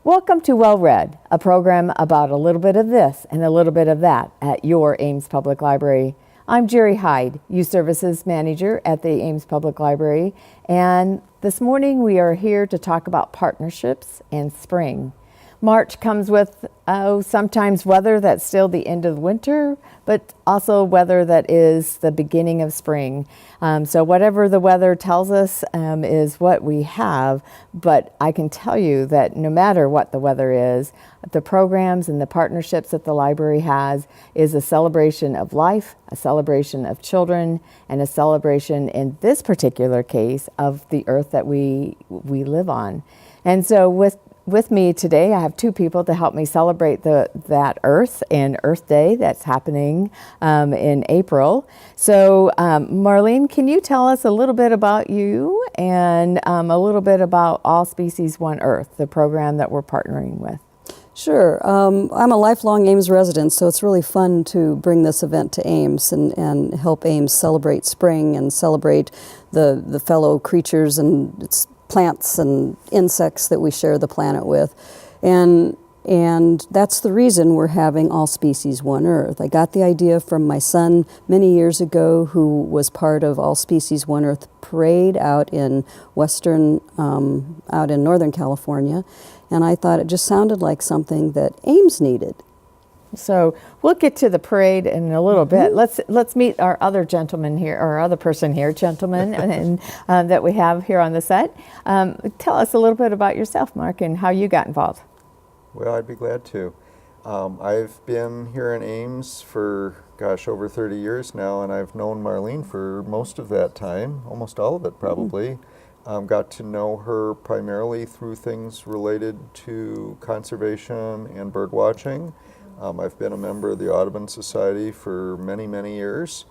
Welcome to Well Read, a program about a little bit of this and a little bit of that at your Ames Public Library. I'm Jerry Hyde, Youth Services Manager at the Ames Public Library, and this morning we are here to talk about partnerships and spring. March comes with sometimes weather that's still the end of winter, but also weather that is the beginning of spring. So whatever the weather tells us is what we have, but I can tell you that no matter what the weather is, the programs and the partnerships that the library has is a celebration of life, a celebration of children, and a celebration, in this particular case, of the earth that we live on. And so with me today, I have two people to help me celebrate that Earth and Earth Day that's happening in April. So Marlene, can you tell us a little bit about you and a little bit about All Species One Earth, the program that we're partnering with? Sure. I'm a lifelong Ames resident, so it's really fun to bring this event to Ames and help Ames celebrate spring and celebrate the fellow creatures and its plants and insects that we share the planet with. And that's the reason we're having All Species One Earth. I got the idea from my son many years ago, who was part of All Species One Earth parade out in Northern California. And I thought it just sounded like something that Ames needed. So we'll get to the parade in a little bit. Let's meet our other gentleman here, or our other person here, gentleman, and that we have here on the set. Tell us a little bit about yourself, Mark, and how you got involved. Well, I'd be glad to. I've been here in Ames for, over 30 years now, and I've known Marlene for most of that time, almost all of it probably. Got to know her primarily through things related to conservation and bird watching. I've been a member of the Audubon Society for many, many years.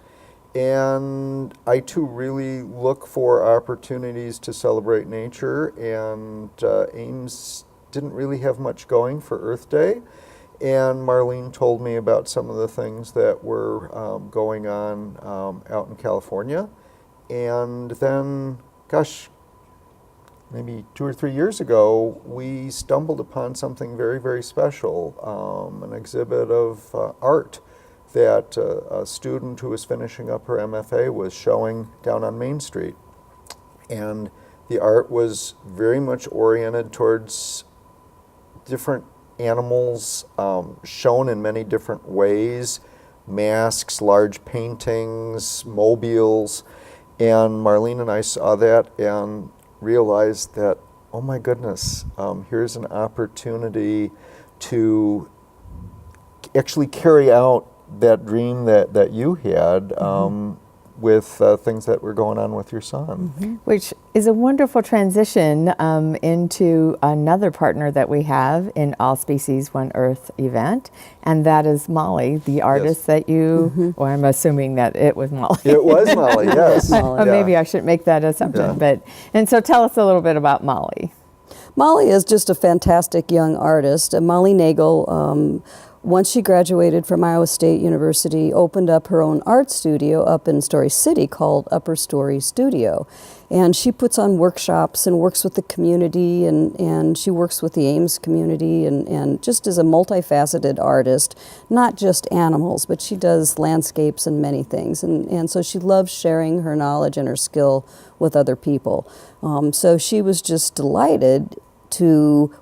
And I too really look for opportunities to celebrate nature, and Ames didn't really have much going for Earth Day. And Marlene told me about some of the things that were going on out in California. And then, maybe 2 or 3 years ago, we stumbled upon something very, very special, an exhibit of art that a student who was finishing up her MFA was showing down on Main Street. And the art was very much oriented towards different animals shown in many different ways, masks, large paintings, mobiles. And Marlene and I saw that and realized that, oh my goodness, here's an opportunity to actually carry out that dream that you had with things that were going on with your son. Which is a wonderful transition into another partner that we have in All Species One Earth event, and that is Molly, the artist that you, or I'm assuming that it was Molly. It was Molly, yes. Molly. Maybe I shouldn't make that assumption, and so tell us a little bit about Molly. Molly is just a fantastic young artist. Molly Nagel, once she graduated from Iowa State University, opened up her own art studio up in Story City called Upper Story Studio. And she puts on workshops and works with the community, and she works with the Ames community, and just is a multifaceted artist, not just animals, but she does landscapes and many things. And so she loves sharing her knowledge and her skill with other people. So she was just delighted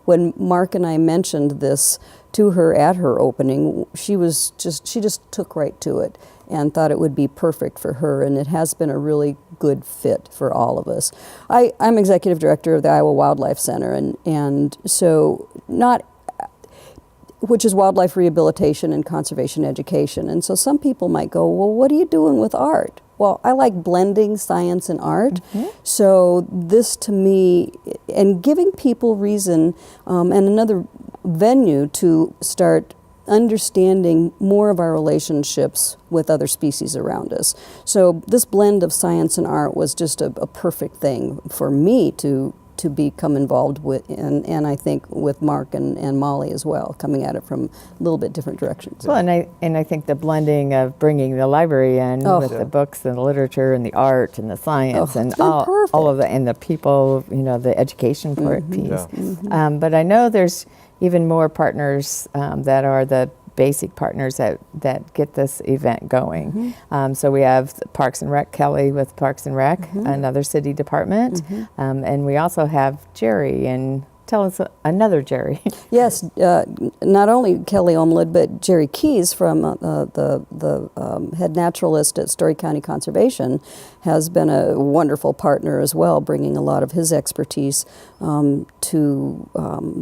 when Mark and I mentioned this to her at her opening, she just took right to it and thought it would be perfect for her, and it has been a really good fit for all of us. I'm executive director of the Iowa Wildlife Center, and so which is wildlife rehabilitation and conservation education. And so some people might go, well, what are you doing with art? Well, I like blending science and art. So this to me, and giving people reason and another venue to start understanding more of our relationships with other species around us. So this blend of science and art was just a perfect thing for me to to become involved with, and I think with Mark and Molly as well, coming at it from a little bit different directions. Well, and I think the blending of bringing the library in with the books and the literature and the art and the science and all of the and the people, the education piece. But I know there's even more partners that are the basic partners that get this event going. So we have Parks and Rec, Kelly with Parks and Rec, another city department, and we also have Jerry. And tell us another Jerry. Yes, not only Kelly Omlid, but Jerry Keys from the head naturalist at Story County Conservation has been a wonderful partner as well, bringing a lot of his expertise to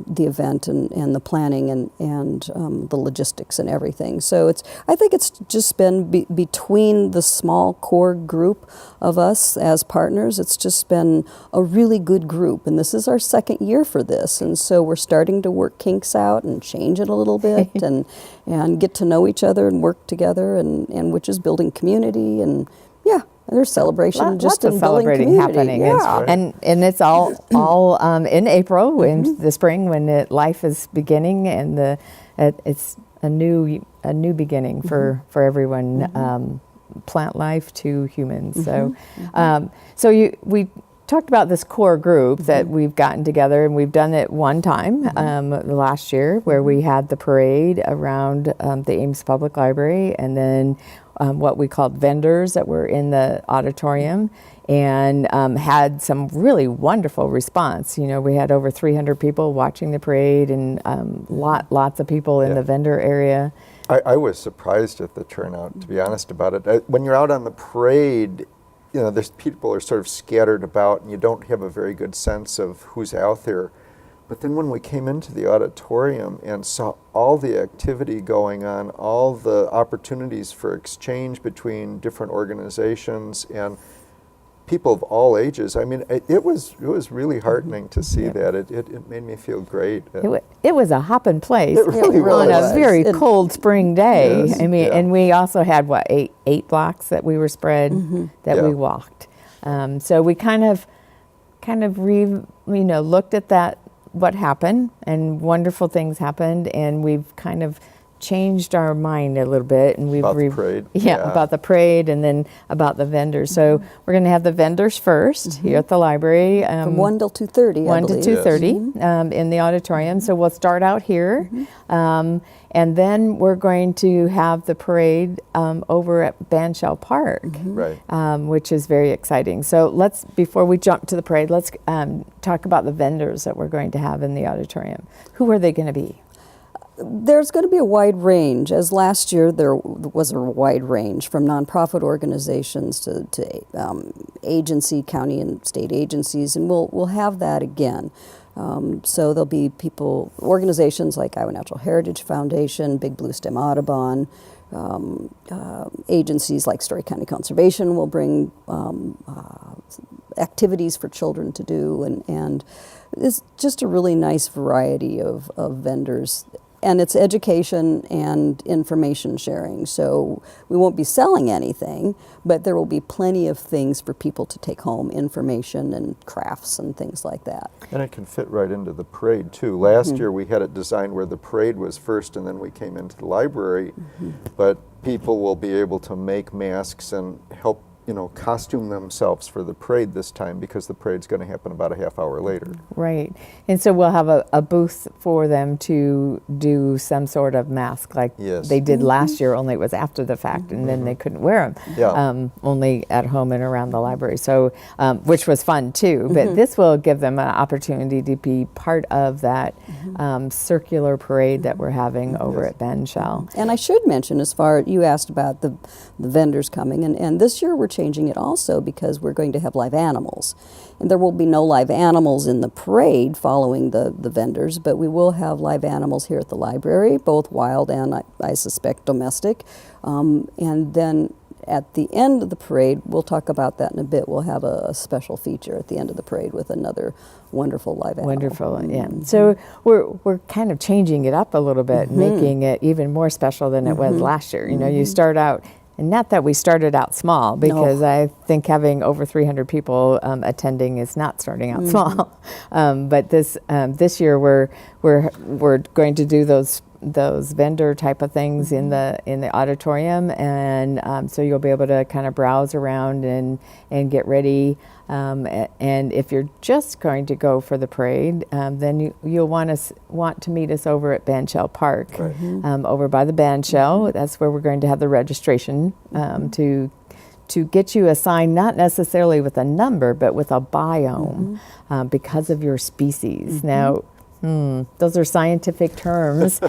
the event and the planning and the logistics and everything. So I think it's just been between the small core group of us as partners, it's just been a really good group. And this is our second year for this. And so we're starting to work kinks out and change it a little bit and get to know each other and work together, and which is building community. And there's celebration just in building community. Happening. And it's all in April, in the spring, when life is beginning, and it's a new beginning for everyone, plant life to humans. So we talked about this core group that we've gotten together, and we've done it one time last year, where we had the parade around the Ames Public Library, and then what we called vendors that were in the auditorium, and had some really wonderful response. We had over 300 people watching the parade, and lots of people in the vendor area. I was surprised at the turnout, to be honest about it. When you're out on the parade, there's people are sort of scattered about, and you don't have a very good sense of who's out there. But then when we came into the auditorium and saw all the activity going on, all the opportunities for exchange between different organizations and people of all ages, I mean, it was really heartening to see that. It made me feel great. It was a hopping place. It really on was. a very cold spring day. Yes, I mean, and we also had eight blocks that we were spread that we walked. So we kind of looked at that, what happened, and wonderful things happened, and we've kind of changed our mind a little bit, and we've about the parade. About the parade, and then about the vendors. So we're going to have the vendors first here at the library from 1 till 2:30. 1 to 2:30 in the auditorium. So we'll start out here, and then we're going to have the parade over at Bandshell Park, which is very exciting. So before we jump to the parade, let's talk about the vendors that we're going to have in the auditorium. Who are they going to be? There's going to be a wide range. As last year, there was a wide range from nonprofit organizations to agency, county and state agencies, and we'll have that again. So there'll be organizations like Iowa Natural Heritage Foundation, Big Blue Stem Audubon, agencies like Story County Conservation will bring activities for children to do, and it's just a really nice variety of vendors. And it's education and information sharing. So we won't be selling anything, but there will be plenty of things for people to take home, information and crafts and things like that. And it can fit right into the parade, too. Last year we had it designed where the parade was first, and then we came into the library. But people will be able to make masks and help costume themselves for the parade this time, because the parade's going to happen about a half hour later. Right. And so we'll have a booth for them to do some sort of mask like they did last year, only it was after the fact, and then they couldn't wear them, only at home and around the library. So, which was fun too. But this will give them an opportunity to be part of that circular parade that we're having over at Bandshell. And I should mention, you asked about the vendors coming, and this year we're changing it also because we're going to have live animals. And there will be no live animals in the parade following the vendors, but we will have live animals here at the library, both wild and I suspect domestic. And then at the end of the parade, we'll talk about that in a bit, we'll have a special feature at the end of the parade with another wonderful live animal. Wonderful, yeah. So we're kind of changing it up a little bit, making it even more special than it was last year. You start out And not that we started out small, because I think having over 300 people attending is not starting out small. But this year we're going to do those vendor type of things in the auditorium, and so you'll be able to kind of browse around and get ready. And if you're just going to go for the parade, then you'll want to meet us over at Bandshell Park, over by the Bandshell. That's where we're going to have the registration to get you assigned, not necessarily with a number, but with a biome, because of your species. Now, those are scientific terms.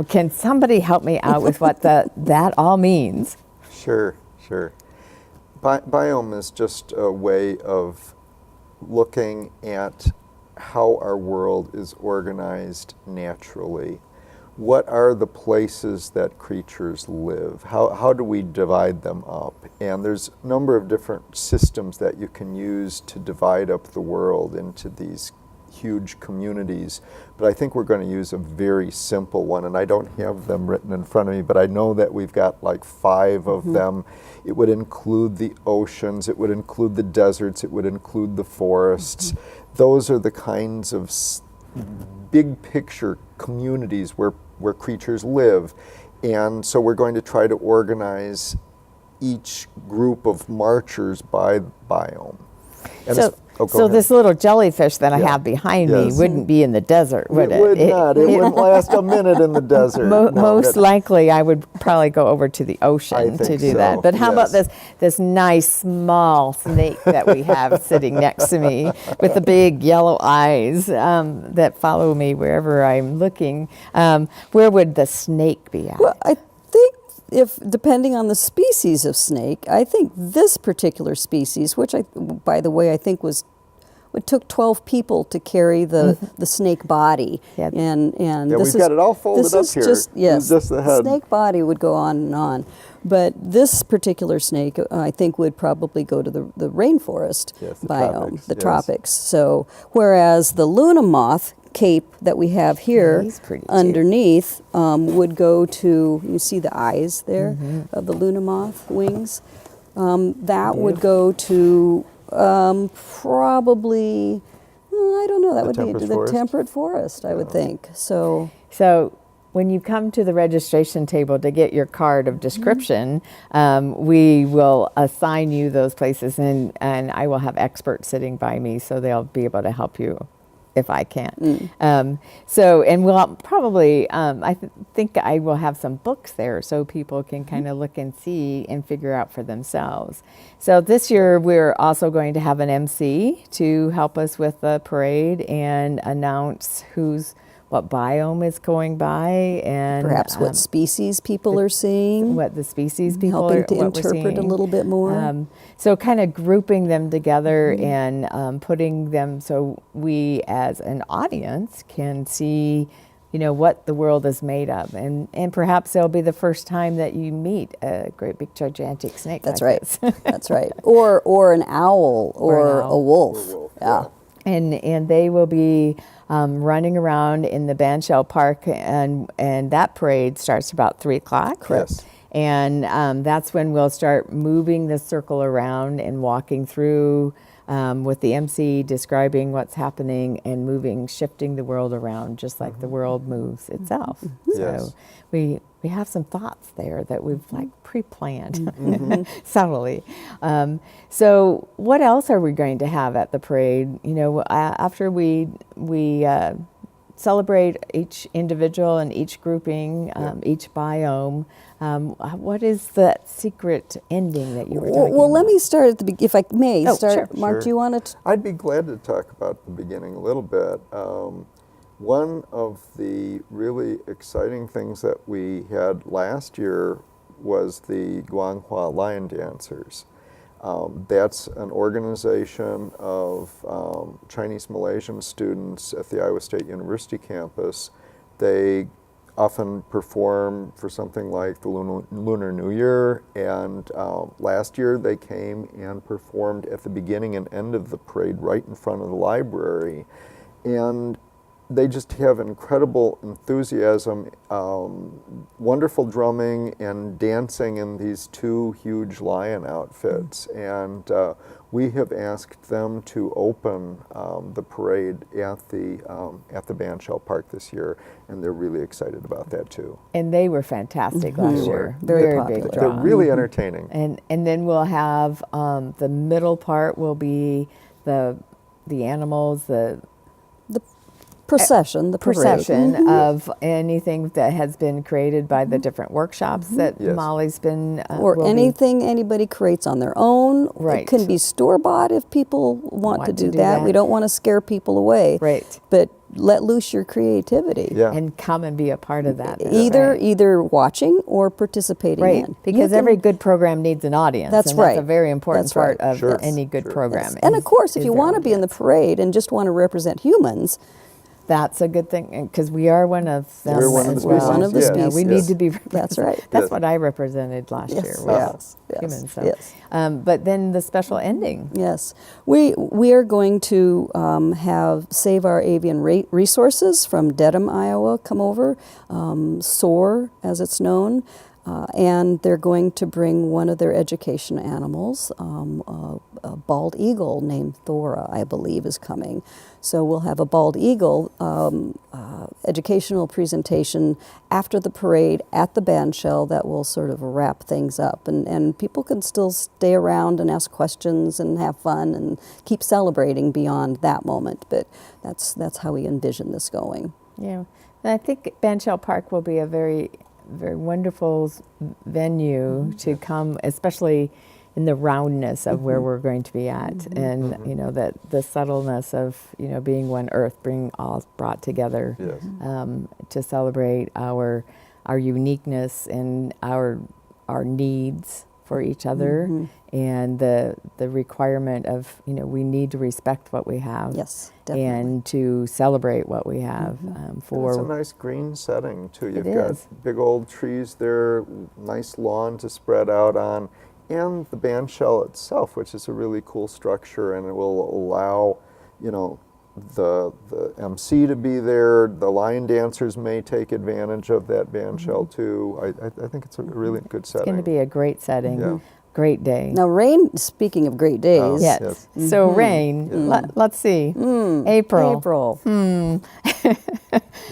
Can somebody help me out with what that all means? Sure. Biome is just a way of looking at how our world is organized naturally. What are the places that creatures live? How do we divide them up? And there's a number of different systems that you can use to divide up the world into these huge communities, but I think we're going to use a very simple one, and I don't have them written in front of me, but I know that we've got like 5 of them. It would include the oceans, it would include the deserts, it would include the forests. Those are the kinds of big picture communities where creatures live, and so we're going to try to organize each group of marchers by biome. And So this little jellyfish that I have behind me wouldn't be in the desert, would it? It would not. It wouldn't last a minute in the desert. Most likely, I would probably go over to the ocean to do that. But how about this nice small snake that we have sitting next to me with the big yellow eyes that follow me wherever I'm looking? Where would the snake be at? Well, I think depending on the species of snake, I think this particular species, which by the way, I think it took 12 people to carry the snake body, and we've got it all folded up here. Just the head. Snake body would go on and on, but this particular snake, I think, would probably go to the rainforest biome, the tropics. So, whereas the Luna moth cape that we have here underneath would go to, you see the eyes there of the Luna moth wings, that would go to probably, I don't know, that would be the temperate forest, I would think. So when you come to the registration table to get your card of description, we will assign you those places, and I will have experts sitting by me, so they'll be able to help you if I can't. And we'll probably, I think I will have some books there so people can kind of look and see and figure out for themselves. So this year we're also going to have an MC to help us with the parade and announce what biome is going by, and perhaps what species people are seeing, what the species people helping are to interpret a little bit more. So kind of grouping them together and putting them so we as an audience can see, what the world is made of, and perhaps it'll be the first time that you meet a great big gigantic snake. That's like right. this. That's right. Or an owl or a wolf. Yeah. And they will be running around in the Bandshell Park, and that parade starts about 3 o'clock. Correct. Yes. And that's when we'll start moving the circle around and walking through with the MC describing what's happening and shifting the world around just like the world moves itself. Yes. So we have some thoughts there that we've pre-planned subtly. So what else are we going to have at the parade? After we celebrate each individual and each grouping, each biome, what is that secret ending that you were talking about? Well, let me start at the beginning, if I may. Sure. Mark, do you want to? I'd be glad to talk about the beginning a little bit. One of the really exciting things that we had last year was the Guanghua Lion Dancers. That's an organization of Chinese Malaysian students at the Iowa State University campus. They often perform for something like the Lunar New Year, and last year they came and performed at the beginning and end of the parade right in front of the library. And they just have incredible enthusiasm, wonderful drumming and dancing in these two huge lion outfits. And we have asked them to open the parade at the Bandshell Park this year, and they're really excited about that too. And they were fantastic last year. Very big popular. draw. They're really entertaining. And then we'll have the middle part will be the animals, the Procession, the parade. procession of anything that has been created by the different workshops that Yes. Molly's been Or will be- anything anybody creates on their own. Right. It can be store-bought if people want to do that. We don't want to scare people away. Right. But let loose your creativity. Yeah. and come and be a part of that. Either watching or participating Right, in. because You every can- good program needs an audience. That's and That's right. a very important That's part right. of Sure. any good Sure. program. And of is- course, if is you their want to be in the audience. parade and just want to represent humans, That's a good thing because we are one of them. We're one of as the well. species, One of the yeah. Yeah, we species. need to be. That's right. That's Yes. what I represented last Yes, year. yes, yes, humans. So. yes. But then the special ending. yes, we are going to have Save Our Avian Resources from Dedham, Iowa, come over, SOAR as it's known, and they're going to bring one of their education animals, a bald eagle named Thora, I believe, is coming. So we'll have a bald eagle educational presentation after the parade at the Bandshell that will sort of wrap things up. And people can still stay around and ask questions and have fun and keep celebrating beyond that moment. But that's how we envision this going. Yeah, and I think Bandshell Park will be a very, very wonderful venue to come, especially in the roundness of where we're going to be at, and you know that the subtleness of being one Earth, being all brought together Yes. to celebrate our uniqueness and our needs for each other, and the requirement of we need to respect what we have. Yes, definitely. And to celebrate what we have for It's a nice green setting too. You've It got is. big old trees there, nice lawn to spread out on, and the Bandshell itself, which is a really cool structure, and it will allow, the MC to be there. The line dancers may take advantage of that Bandshell too. I think it's a really good setting. It's going to be a great setting, Yeah. great day. Now, rain, speaking of great days, Oh, Yes. yes. So rain. Let's see. April.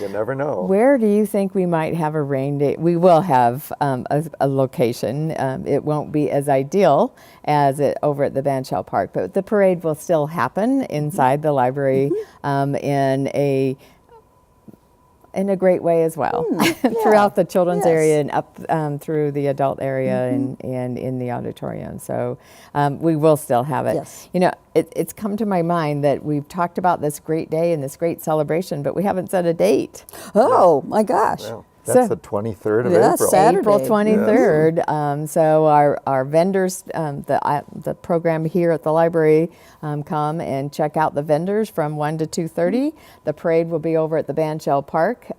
You never know. Where do you think we might have a rain day? We will have a location. It won't be as ideal as it over at the Bandshell Park, but the parade will still happen inside the library in a great way as well, throughout the children's Yes. area and up through the adult area and in the auditorium. So we will still have it. Yes. It's come to my mind that we've talked about this great day and this great celebration, but we haven't set a date. Oh my gosh. Well, that's So- the 23rd of Yeah, April. Saturday. April 23rd. So our vendors, the program here at the library, come and check out the vendors from 1 to 2:30. The parade will be over at the Bandshell Park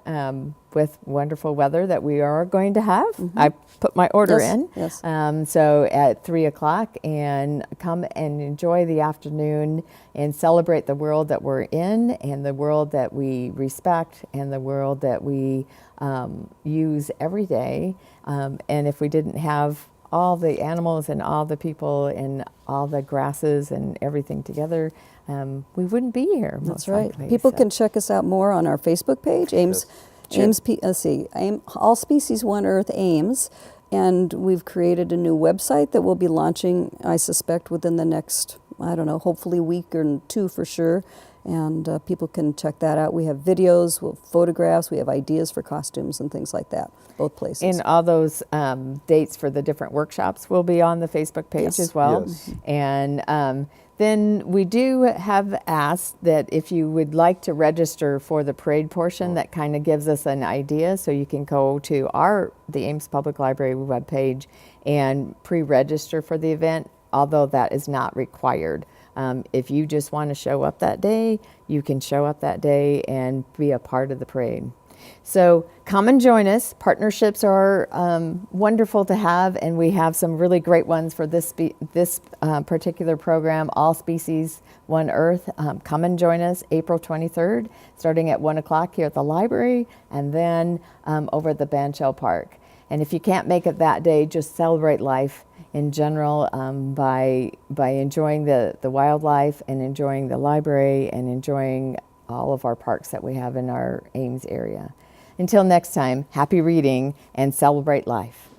with wonderful weather that we are going to have. I put my order Yes, in. yes. So at 3 o'clock, and come and enjoy the afternoon and celebrate the world that we're in and the world that we respect and the world that we use every day. And if we didn't have all the animals and all the people and all the grasses and everything together, we wouldn't be here. That's most right. likely. People So- can check us out more on our Facebook page, Ames. All Species One Earth Ames, and we've created a new website that we'll be launching, I suspect, within the next, hopefully week or two for sure. And people can check that out. We have videos, photographs, we have ideas for costumes and things like that, both places. And all those dates for the different workshops will be on the Facebook page Yes. as well. Yes. And then we do have asked that if you would like to register for the parade portion, that kind of gives us an idea. So you can go to the Ames Public Library webpage and pre-register for the event, although that is not required. If you just want to show up that day, you can show up that day and be a part of the parade. So come and join us. Partnerships are wonderful to have, and we have some really great ones for this particular program, All Species, One Earth. Come and join us April 23rd, starting at 1 o'clock here at the library, and then over at the Bandshell Park. And if you can't make it that day, just celebrate life in general by enjoying the wildlife and enjoying the library and enjoying all of our parks that we have in our Ames area. Until next time, happy reading and celebrate life.